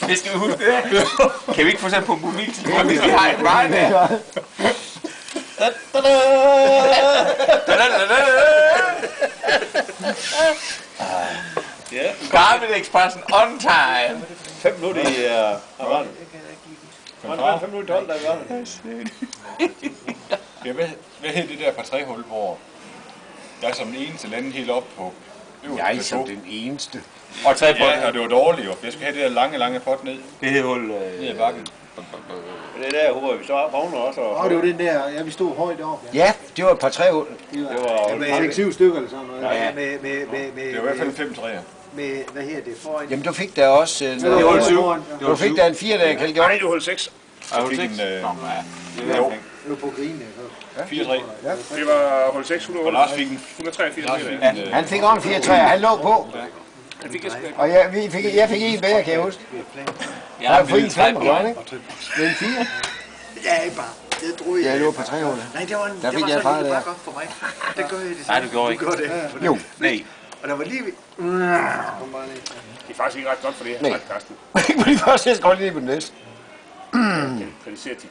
Det skal vi huske det. Kan vi ikke få sådan på mobiltelefonen, hvis vi har et vej der? Garmin Expressen on time. 5 minutter i Havana. 5 minutter 12, der er Ja, hvad hed det der portræthul, hvor der er som den eneste lande helt op på øverste Jeg som plateau? den eneste. Og 3 point. Ja, og det var dårligt jo. Jeg skal have det der lange pot ned. Det hed hul... Ned ad bakken. Det er der, jeg håber, vi så vågner også. Det var den der, ja, vi stod højt oppe. Ja, det var et par træhul. Det var Med 6-7 stykker eller sådan noget. Ja. Med, Det var i hvert fald 5 træer. med, hvad hedder det, foran. Jamen, du fik da også... Det var hul 7. Du fik da en 4 der, Kjeld Gjort. Nej, du holdt 6. Jeg fik en... Jo. Nu på grinen. 4-3. Det var hul 6, Og Lars fik en... 183. Han fik også en 4 træer, han lå på. Og jeg fik en bedre, kan jeg huske. Jeg har fået en 5, ikke? Men en 4. Ja, bare. Det troede jeg. Ja, det var på træhullet. Nej, det var, Der fik det jeg var fra sådan, det det der. var godt for mig. Det gør jeg det. Nej, du gjorde ikke. Du gør det. Jo. Nej. Og der var lige... Det er faktisk ikke ret godt for det her, Karsten. Ikke på de første, jeg skal lige på den næste. Kritiserer dit